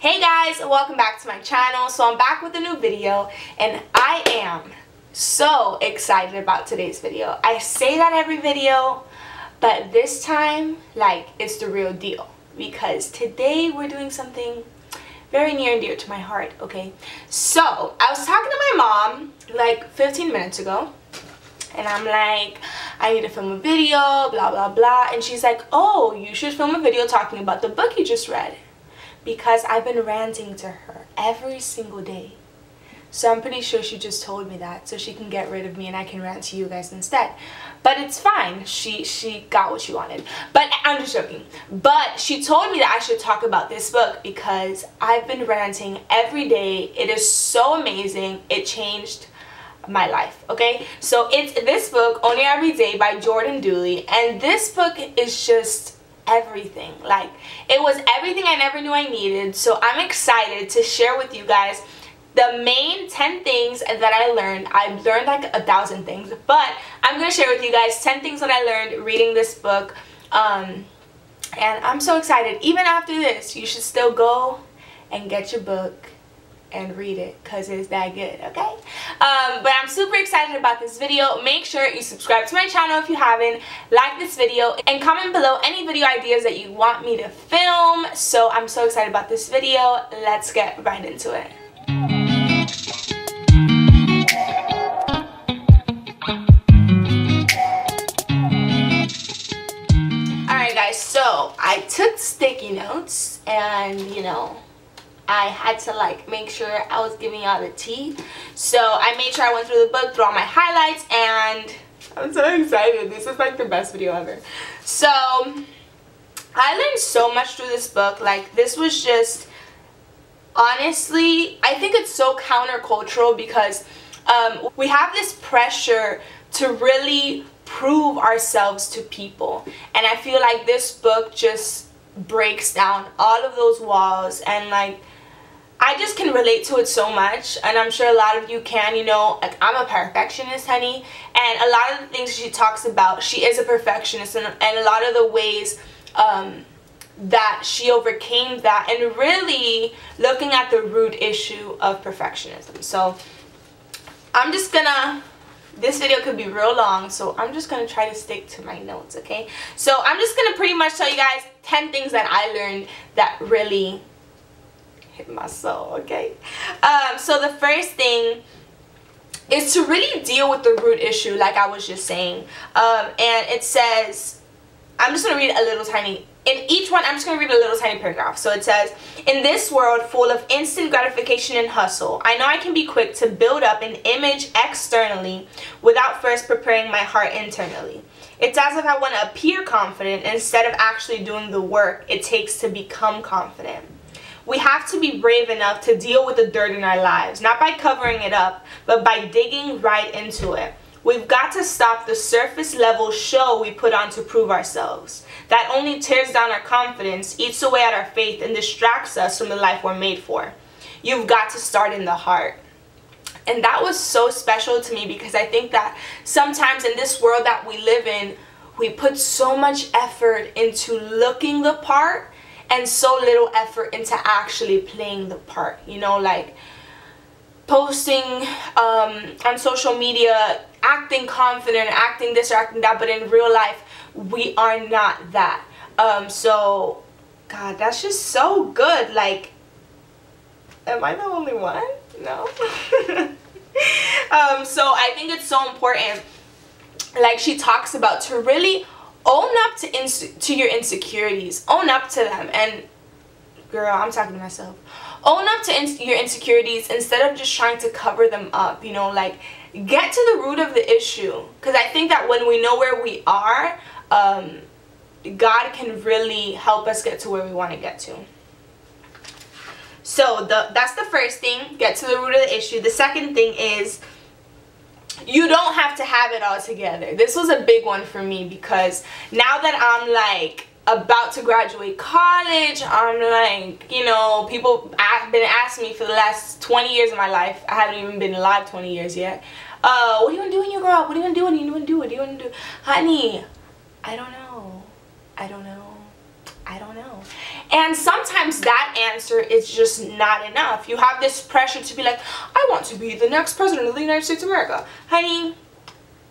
Hey guys, welcome back to my channel. So I'm back with a new video and I am so excited about today's video. I say that every video, but this time, like, it's the real deal because today we're doing something very near and dear to my heart, okay? So I was talking to my mom like 15 minutes ago and I'm like, I need to film a video, blah blah blah, and she's like, oh, you should film a video talking about the book you just read, because I've been ranting to her every single day. So I'm pretty sure she just told me that so she can get rid of me and I can rant to you guys instead. But it's fine. She got what she wanted. But I'm just joking. But she told me that I should talk about this book because I've been ranting every day. It is so amazing. It changed my life, okay? So it's this book, Only Every Day by Dooley, and this book is just everything. Like, it was everything I never knew I needed. So I'm excited to share with you guys the main 10 things that I learned. I've learned like 1,000 things, but I'm gonna share with you guys 10 things that I learned reading this book, and I'm so excited. Even after this, you should still go and get your book and read it because it's that good, okay? But I'm super excited about this video. Make sure you subscribe to my channel if you haven't, like this video, and comment below any video ideas that you want me to film. So I'm so excited about this video. Let's get right into it. Alright guys, so I took sticky notes and, you know, I had to like make sure I was giving y'all the tea. So I made sure I went through the book, through all my highlights, and I'm so excited. This is like the best video ever. So I learned so much through this book. Like, this was just, honestly, I think it's so countercultural because we have this pressure to really prove ourselves to people. And I feel like this book just breaks down all of those walls, and like, I just can relate to it so much, and I'm sure a lot of you can. You know, like, I'm a perfectionist, honey, and a lot of the things she talks about, she is a perfectionist, and a lot of the ways that she overcame that, and really looking at the root issue of perfectionism. So I'm just gonna, this video could be real long, so I'm just gonna try to stick to my notes, okay? So I'm just gonna pretty much tell you guys 10 things that I learned that really hit my soul, okay? So the first thing is to really deal with the root issue, like I was just saying. And it says, I'm just gonna read a little tiny, in each one I'm just gonna read a little tiny paragraph. So it says, in this world full of instant gratification and hustle, I know I can be quick to build up an image externally without first preparing my heart internally. It's as if I want to appear confident instead of actually doing the work it takes to become confident. We have to be brave enough to deal with the dirt in our lives, not by covering it up, but by digging right into it. We've got to stop the surface level show we put on to prove ourselves. That only tears down our confidence, eats away at our faith, and distracts us from the life we're made for. You've got to start in the heart. And that was so special to me because I think that sometimes in this world that we live in, we put so much effort into looking the part and so little effort into actually playing the part. You know, like posting on social media, acting confident, acting this or acting that, but in real life, we are not that. So, God, that's just so good. Like, am I the only one? No. So I think it's so important, like she talks about, to really own up to your insecurities. Own up to them. And girl, I'm talking to myself. Own up to your insecurities instead of just trying to cover them up. You know, like, get to the root of the issue. Because I think that when we know where we are, God can really help us get to where we want to get to. So that's the first thing, get to the root of the issue. The second thing is, you don't have to have it all together. This was a big one for me because now that I'm like about to graduate college, I'm like, you know, people have been asking me for the last 20 years of my life. I haven't even been alive 20 years yet. What do you want to do when you grow up? What do you want to do? What do you want to do? What do you want to do? Honey, I don't know. I don't know. I don't know. And sometimes that answer is just not enough. You have this pressure to be like, I want to be the next president of the United States of America. Honey,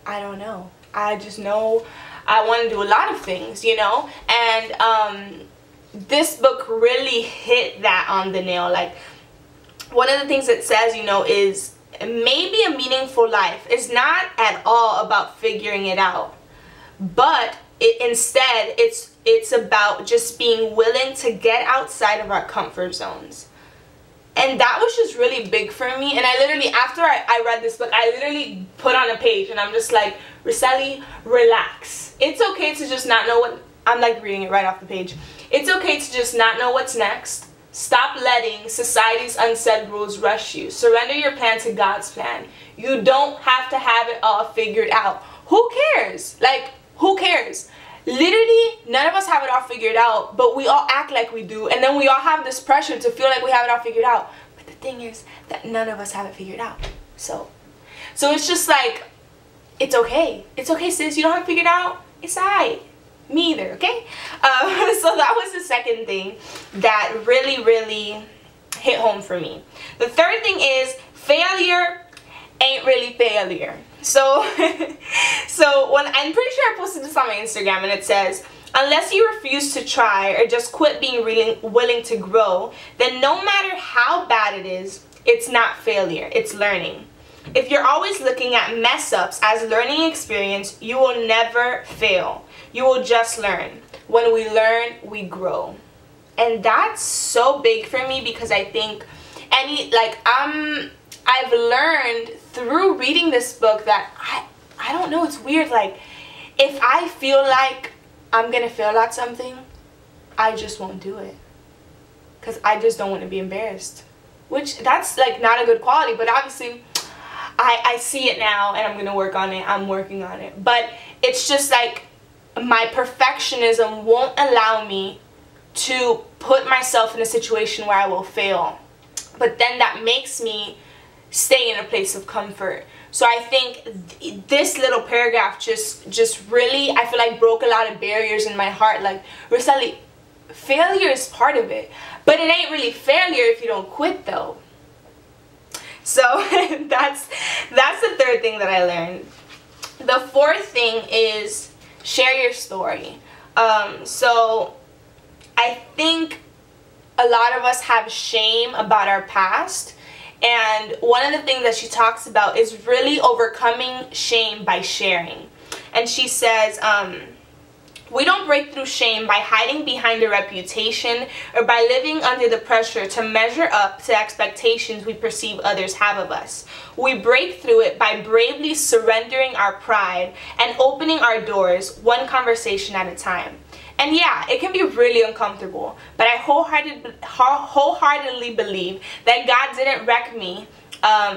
I don't know. I just know I want to do a lot of things, you know? And this book really hit that on the nail. Like, one of the things it says, you know, is maybe a meaningful life is not at all about figuring it out, but instead it's about just being willing to get outside of our comfort zones. And that was just really big for me. And I literally, after I read this book, I literally put on a page and I'm just like, Roselli, relax. It's okay to just not know what, I'm like reading it right off the page. It's okay to just not know what's next. Stop letting society's unsaid rules rush you. Surrender your plan to God's plan. You don't have to have it all figured out. Who cares? Like, who cares? Literally, none of us have it all figured out, but we all act like we do, and then we all have this pressure to feel like we have it all figured out. But the thing is that none of us have it figured out. So it's just like, it's okay. It's okay, sis. You don't have it figured out. It's alright. Me either, okay? So that was the second thing that really, really hit home for me. The third thing is, failure ain't really failure. So when I'm pretty sure I posted this on my Instagram, and it says, unless you refuse to try or just quit being really willing to grow, then no matter how bad it is, it's not failure, it's learning. If you're always looking at mess ups as learning experience, you will never fail. You will just learn. When we learn, we grow. And that's so big for me, because I think I've learned through reading this book that I don't know, it's weird, like, if I feel like I'm gonna fail at something, I just won't do it, because I just don't want to be embarrassed, which that's like not a good quality, but obviously I see it now and I'm gonna work on it. I'm working on it, but it's just like my perfectionism won't allow me to put myself in a situation where I will fail, but then that makes me stay in a place of comfort. So I think this little paragraph just really, I feel like, broke a lot of barriers in my heart. Like, Roselli, failure is part of it, but it ain't really failure if you don't quit, though. So that's the third thing that I learned. The fourth thing is share your story. So I think a lot of us have shame about our past, and one of the things that she talks about is really overcoming shame by sharing. And she says, we don't break through shame by hiding behind a reputation or by living under the pressure to measure up to expectations we perceive others have of us. We break through it by bravely surrendering our pride and opening our doors one conversation at a time. And yeah, it can be really uncomfortable, but I wholeheartedly believe that God didn't wreck me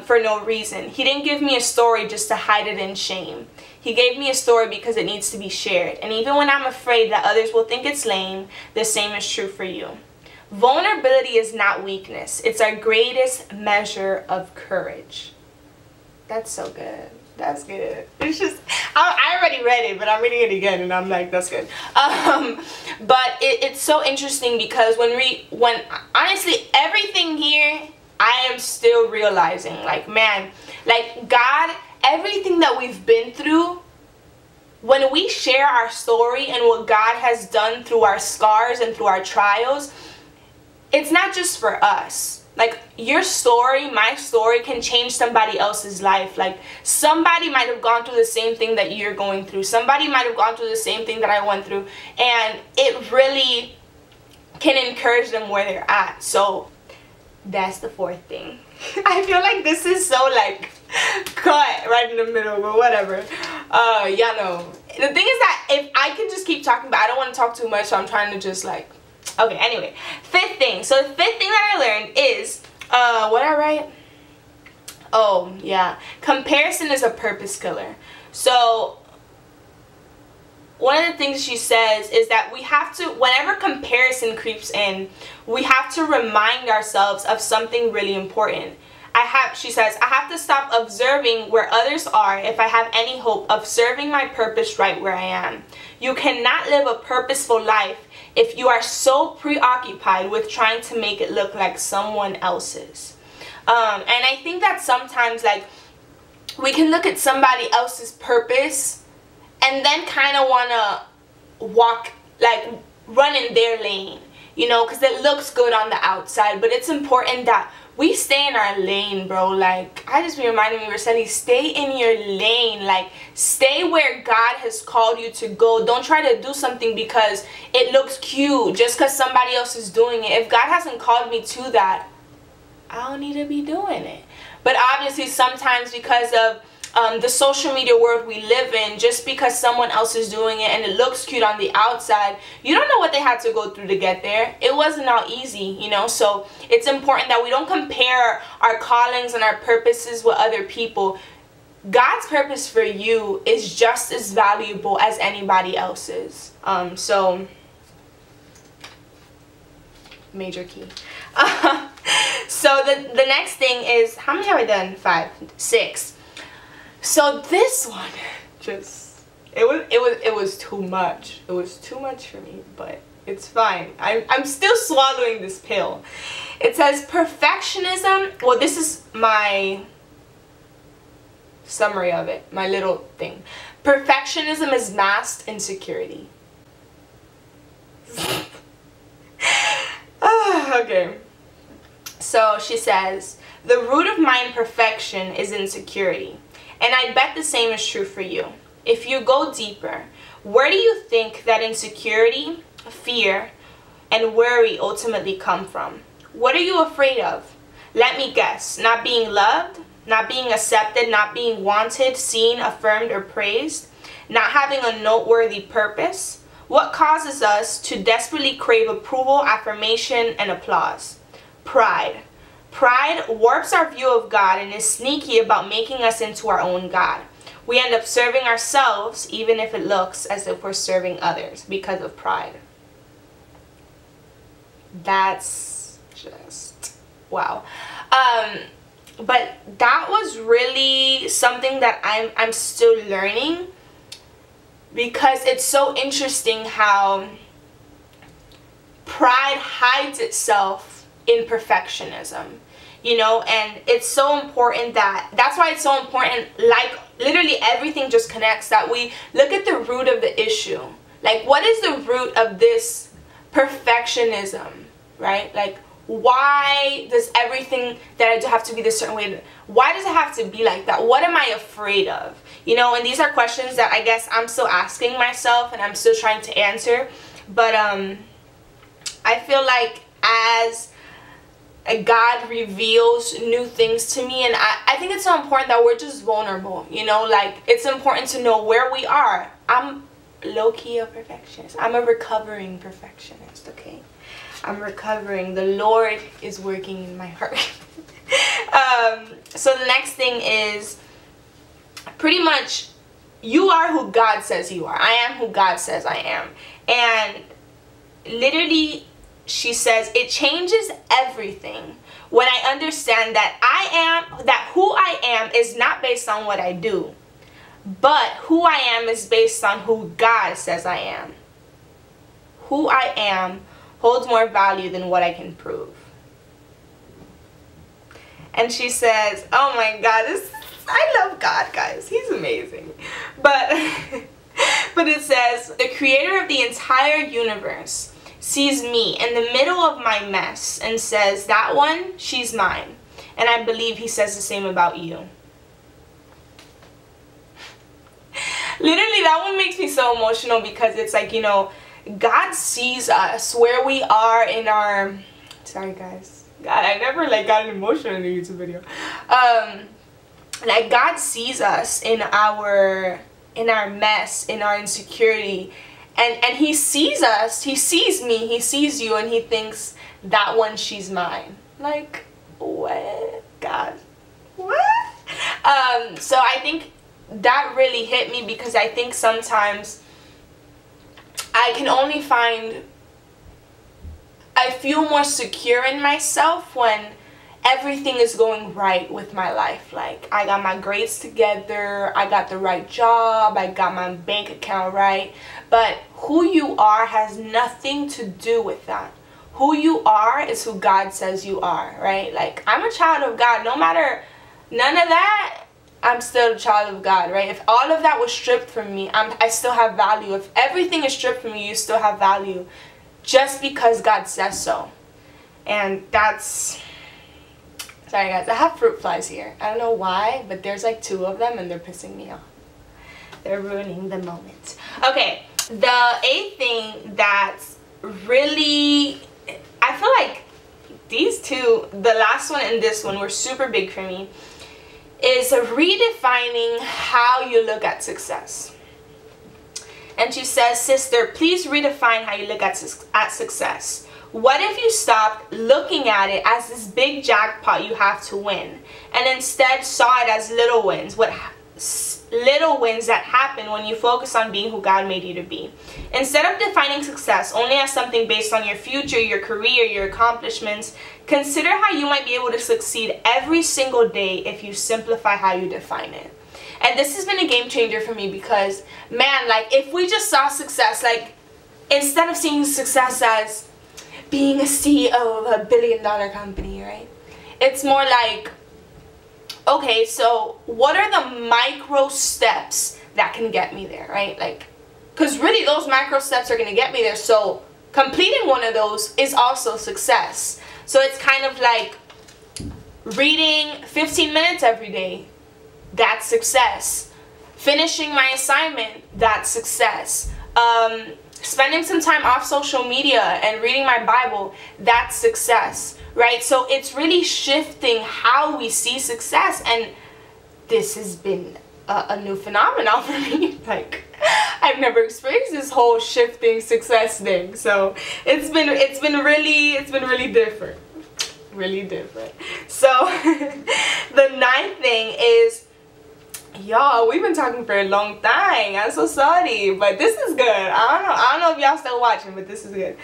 for no reason. He didn't give me a story just to hide it in shame. He gave me a story because it needs to be shared. And even when I'm afraid that others will think it's lame, the same is true for you. Vulnerability is not weakness. It's our greatest measure of courage. That's so good. That's good. It's just, I already read it, but I'm reading it again and I'm like, that's good. But it's so interesting because when honestly, everything here, I am still realizing, like, man, like, God, everything that we've been through, when we share our story and what God has done through our scars and through our trials, it's not just for us. Like, your story, my story, can change somebody else's life. Like, somebody might have gone through the same thing that you're going through. Somebody might have gone through the same thing that I went through. And it really can encourage them where they're at. So that's the fourth thing. I feel like this is so, like, cut right in the middle, but whatever. Yeah, no. The thing is that if I can just keep talking, but I don't want to talk too much, so I'm trying to just, like, okay, anyway. Fifth thing. So the fifth thing that I learned is, what did I write? Oh, yeah. Comparison is a purpose killer. So one of the things she says is that we have to, whenever comparison creeps in, we have to remind ourselves of something really important. She says, I have to stop observing where others are if I have any hope of serving my purpose right where I am. You cannot live a purposeful life if you are so preoccupied with trying to make it look like someone else's. And I think that sometimes, like, we can look at somebody else's purpose and then kind of want to walk, like, run in their lane, you know, because it looks good on the outside. But it's important that we stay in our lane, bro. Like, I just be reminding me, Rossetti, stay in your lane. Like, stay where God has called you to go. Don't try to do something because it looks cute, just because somebody else is doing it. If God hasn't called me to that, I don't need to be doing it. But obviously, sometimes because of the social media world we live in, just because someone else is doing it and it looks cute on the outside, you don't know what they had to go through to get there. It wasn't all easy, you know. So it's important that we don't compare our callings and our purposes with other people. God's purpose for you is just as valuable as anybody else's. So major key. So the next thing is, how many have I done? 5, 6. So this one, just, it was too much. It was too much for me, but it's fine. I'm still swallowing this pill. It says perfectionism. Well, this is my summary of it, my little thing. Perfectionism is masked insecurity. Okay. So she says, the root of my imperfection is insecurity. And I bet the same is true for you. If you go deeper, where do you think that insecurity, fear, and worry ultimately come from? What are you afraid of? Let me guess. Not being loved, not being accepted, not being wanted, seen, affirmed, or praised, not having a noteworthy purpose. What causes us to desperately crave approval, affirmation, and applause? Pride. Pride warps our view of God and is sneaky about making us into our own God. We end up serving ourselves even if it looks as if we're serving others because of pride. That's just wow. But that was really something that I'm still learning, because it's so interesting how pride hides itself in perfectionism. You know, and it's so important that's why it's so important, like literally everything just connects, that we look at the root of the issue. Like, what is the root of this perfectionism, right? Like, why does everything that I do have to be this certain way? Why does it have to be like that? What am I afraid of? You know, and these are questions that I guess I'm still asking myself and I'm still trying to answer. But I feel like as God reveals new things to me, and I think it's so important that we're just vulnerable, you know. Like, it's important to know where we are. I'm low-key a perfectionist. I'm a recovering perfectionist, okay? I'm recovering. The Lord is working in my heart. So the next thing is pretty much, you are who God says you are. I am who God says I am. And literally, she says, it changes everything when I understand that who I am is not based on what I do, but who I am is based on who God says I am. Who I am holds more value than what I can prove. And she says, oh my God, I love God, guys. He's amazing. But it says, the creator of the entire universe sees me in the middle of my mess and says, that one, she's mine. And I believe he says the same about you. Literally, that one makes me so emotional, because it's like, you know, God sees us where we are in our, sorry guys, God, I never like got emotional in the YouTube video. Like, God sees us in our mess, in our insecurity. And he sees us, he sees me, he sees you, and he thinks, that one, she's mine. Like, what? God, what? So I think that really hit me, because I think sometimes I can only I feel more secure in myself when everything is going right with my life. Like, I got my grades together, I got the right job, I got my bank account right. But who you are has nothing to do with that. Who you are is who God says you are, right? Like, I'm a child of God. No matter none of that, I'm still a child of God, right? If all of that was stripped from me, I still have value. If everything is stripped from you, you still have value, just because God says so. And that's... Sorry guys, I have fruit flies here. I don't know why, but there's like 2 of them and they're pissing me off. They're ruining the moment. Okay, the 8th thing that's really... I feel like these 2, the last one and this one, were super big for me, is redefining how you look at success. And she says, sister, please redefine how you look at success. What if you stopped looking at it as this big jackpot you have to win, and instead saw it as little wins? Little wins that happen when you focus on being who God made you to be. Instead of defining success only as something based on your future, your career, your accomplishments, consider how you might be able to succeed every single day if you simplify how you define it. And this has been a game changer for me because, man, like, if we just saw success, like, instead of seeing success as being a CEO of a $1 billion company, right? It's more like, okay, so what are the micro steps that can get me there, right? Like, because really those macro steps are going to get me there. So completing one of those is also success. So it's kind of like reading 15 minutes every day. That's success. Finishing my assignment, that's success. Spending some time off social media and reading my Bible, that's success, right? So it's really shifting how we see success, and this has been a new phenomenon for me. Like, I've never experienced this whole shifting success thing, so it's been really different, really different. So the 9th thing is, y'all, we've been talking for a long time. I'm so sorry, but this is good. I don't know if y'all still watching, but this is good.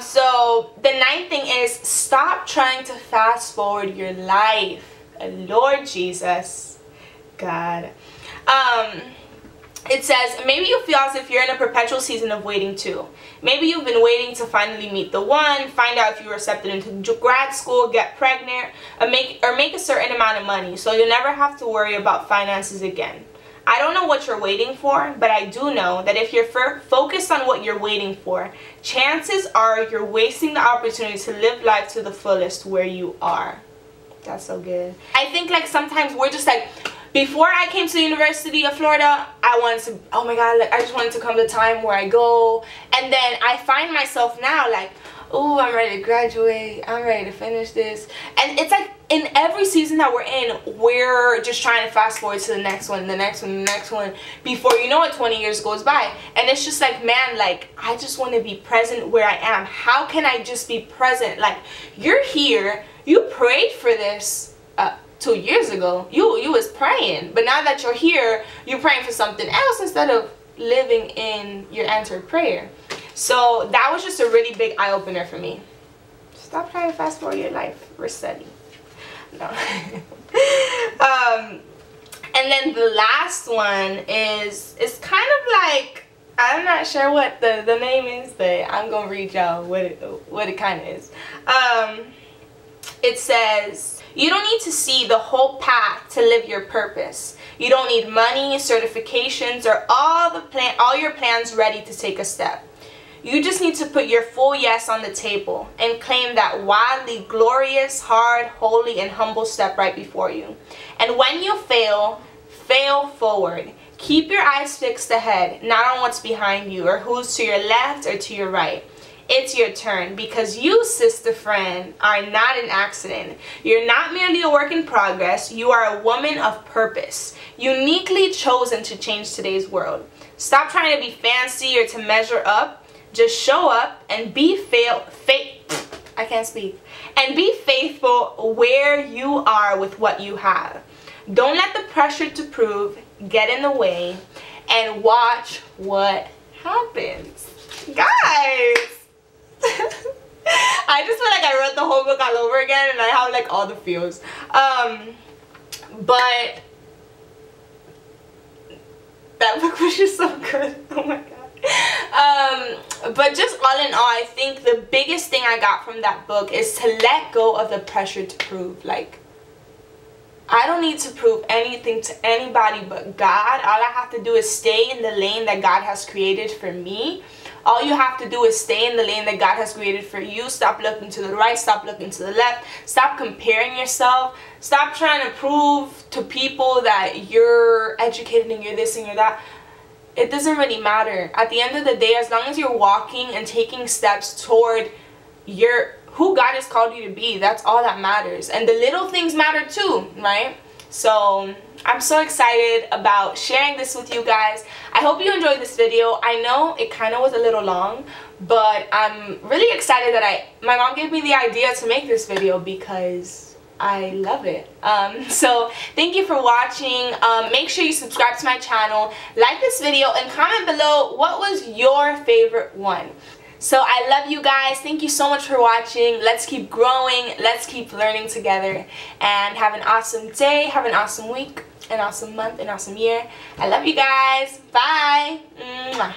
So the 9th thing is, stop trying to fast forward your life. Lord Jesus, God. It says, maybe you feel as if you're in a perpetual season of waiting too. Maybe you've been waiting to finally meet the one, find out if you were accepted into grad school, get pregnant, or make a certain amount of money, so you'll never have to worry about finances again. I don't know what you're waiting for, but I do know that if you're focused on what you're waiting for, chances are you're wasting the opportunity to live life to the fullest where you are. That's so good. I think, like, sometimes we're just like, before I came to the University of Florida, I wanted to, oh my God, like, I just wanted to come to the time where I go. And then I find myself now like, oh, I'm ready to graduate. I'm ready to finish this. And it's like, in every season that we're in, we're just trying to fast forward to the next one, the next one, the next one. Before you know it, 20 years goes by. And it's just like, man, like, I just want to be present where I am. How can I just be present? Like, you're here. You prayed for this 2 years ago. You was praying, but now that you're here, you're praying for something else instead of living in your answered prayer. So that was just a really big eye-opener for me. Stop trying to fast forward your life. We're steady. No. And then the last one is kind of like, I'm not sure what the name is, but I'm gonna read y'all what it kind of is. It says, you don't need to see the whole path to live your purpose. You don't need money, certifications, or all your plans ready to take a step. You just need to put your full yes on the table and claim that wildly glorious, hard, holy, and humble step right before you. And when you fail, fail forward. Keep your eyes fixed ahead, not on what's behind you or who's to your left or to your right. It's your turn, because you, sister friend, are not an accident. You're not merely a work in progress. You are a woman of purpose, uniquely chosen to change today's world. Stop trying to be fancy or to measure up. Just show up and be and be faithful where you are with what you have. Don't let the pressure to prove get in the way, and watch what happens. Guys, I just feel like I read the whole book all over again and I have like all the feels. But that book was just so good. Oh my god. But just all in all, I think the biggest thing I got from that book is to let go of the pressure to prove. Like, I don't need to prove anything to anybody but God. All I have to do is stay in the lane that God has created for me. All you have to do is stay in the lane that God has created for you. Stop looking to the right. Stop looking to the left. Stop comparing yourself. Stop trying to prove to people that you're educated and you're this and you're that. It doesn't really matter. At the end of the day, as long as you're walking and taking steps toward who God has called you to be, that's all that matters. And the little things matter too, right? So I'm so excited about sharing this with you guys. I hope you enjoyed this video. I know it kind of was a little long, but I'm really excited that my mom gave me the idea to make this video because I love it. So thank you for watching. Make sure you subscribe to my channel, like this video, and comment below what was your favorite one. So I love you guys. Thank you so much for watching. Let's keep growing. Let's keep learning together. And have an awesome day. Have an awesome week. An awesome month. An awesome year. I love you guys. Bye. Mwah.